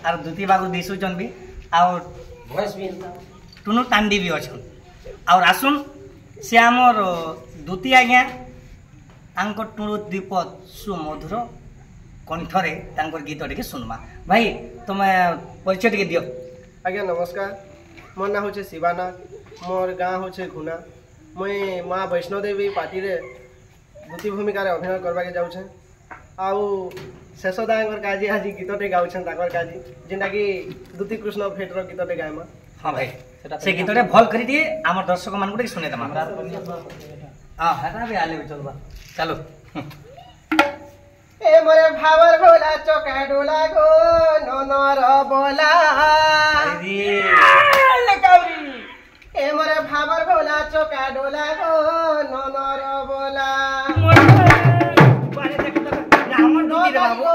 Are Dutee बागु दिसुचन भी और भॉइस भी टुनु टांडी भी अछन और आसुन से आमर दुती आज्ञा तांको टुनु दीप सुमधुर कंठरे तांकर गीत टिके सुनमा भाई तुम परिचय टिके दियो। आज्ञा नमस्कार मोर ना होचे शिवानाथ मोर गाँ होचे घुना मुई माँ वैष्णो देवी पार्टी रे दुती भूमिका रे अभिनय करबा के जाउछे आउ शेष दांगर काजी आज गीतटे गाउछन ताकर काजी जेंटा कि दुती कृष्ण फेट रो गीतटे गायमा। हां भाई से गीतटे भल करी दिए हमर दर्शक मान को सुने दमा। हां हटा भी आले चलबा चलो। ए मोरे भावर भोला चोका डोला गो ननर बोला अरे काउरी ए मोरे भावर भोला चोका डोला गो ननर बोला बारे देख तो हमर दुती रे बाबू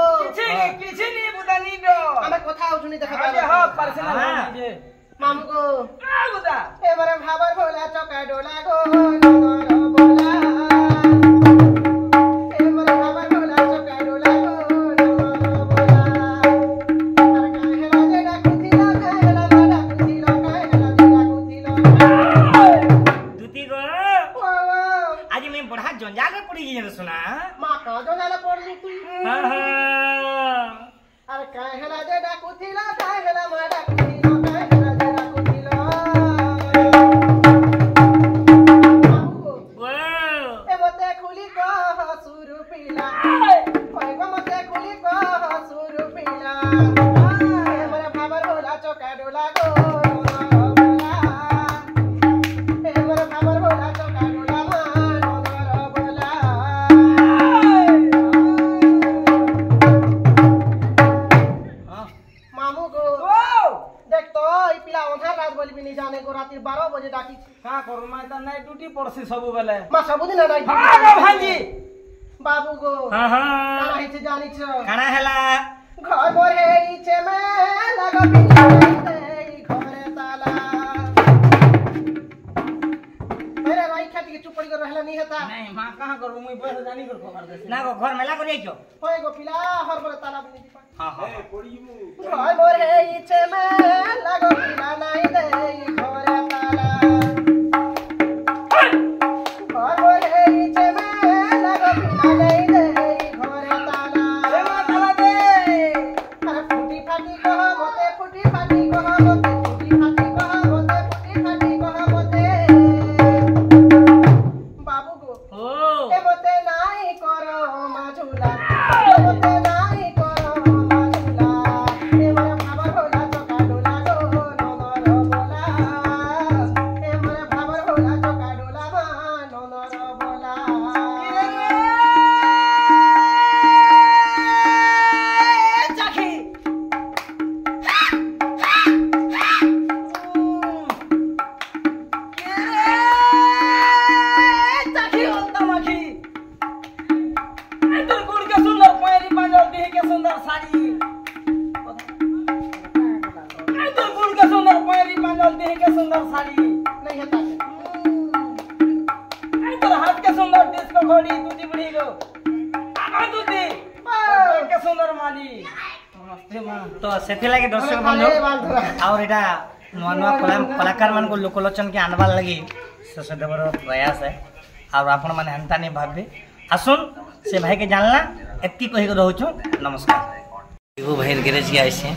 किछि नी बुदानी दो हम कथा उठुनी देखा अरे हां पर्सनल जे मामू को आ बुदा ए मोरे भावर भोला चोका डोला गो ननर बोला ए मोरे भावर भोला चोका डोला गो ननर बोला अरे काहेला जेडा कुथिला काहेला माडा कुथिला काहेला जेडा कुथिला दुती गो ओ आज मैं बड़ा जंजाल में पड़ी गई सुना। मां का जोनाला पड़ली तू हां हां अरे काहेला जेडा कुथिला काहेला माडा कुथिला काहेला जेडा कुथिला वो ए मते खुली कह सुरु पीला ओए गो मते खुली कह सुरु पीला ए मोरे भावर भोला चोका डोला गो बोला ए मोरे भावर भोला चोका डोला ननर बोला हां मामू को देख तो ई पिला अंधार रात बोली भी नहीं जाने को रात 12 बजे डाकी का करू मैं त नाइट ड्यूटी पड़सी सब बेले मां सबुदिन नाइट हां रे भाईजी बाबू को हां हां काना हिचे जानी छ खाना हैला घर मोर हे इचे में लगा पिले घरे ताला मेरे राई खाती के चुप पड़ी कर रहला नहीं हेता नहीं मां कहां करू मुई पैसा जानी कर खबर दे ना घर मेला कर जाइयो। होए गो पिला हर मोर ताला भी नहीं पा हां हां घर मोर हे इचे में लगा पिला नहीं दे घरे ताला घर मोर हे इचे में लगा पिला नहीं दे घरे ताला ए मां ताला दे अरे फुटी फाटी कह मते फुटी फाटी कह मते फुटी फाटी कह मते फुटी फाटी कह मते बाबू गो ओ ए मते नाई करो माझुला ए मते नाई करो माझुला ए मोरे भावर भोला चोका डोला गो ननर बोला ए मोरे भावर भोला चोका डोला ननर बोला चाखी चाखी होता माखी तोर गुड़ के सुंदर पैरी पांजल देह के सुंदर साड़ी तोर गुड़ के सुंदर पैरी पांजल देह के सुंदर साड़ी नहीं हेता तोर हाथ के सुंदर डिस्को घोड़ी दूधी बुढ़ी गो आ दूधी के सुंदर माली नमस्ते मां तो सेथि लागे दर्शक बंधु और एटा नुआ नुआ कलाकार मान को लोकलोचन के आनबार लगी ससदेवर प्रयास है और आपण माने हंता नहीं भाबे आसुन से भाई के जानला एत्ती कहि के रहउछु। नमस्कार विभू भाई गैरेज के आइसे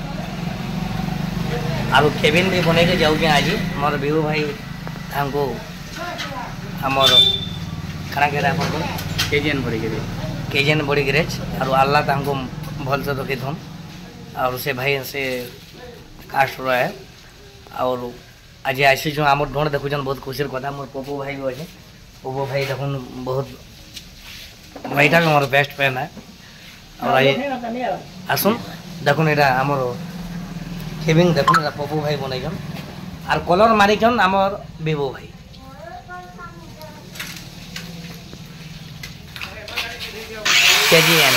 और केबिन भी बने के जाऊ के आज मोर विभू भाई हमको हमर खाना के अपन को केजीएन बड़ी गैरेज और अल्लाह हमको भल से रखे थम और से भाई से कास्ट रहा है और आज आसी जो आम ढोण देखुन बहुत खुशी कथा मोर पप्पू भाई भी अच्छे पप्पू भाई देखुन बहुत भाईटा मोर बेस्ट फ्रेंड है और आज आसुन देखुन यहाँ आमर केबिन देखुन पप्पू भाई बनईन और कलर मारिकन आमर विभू भाई केजीएन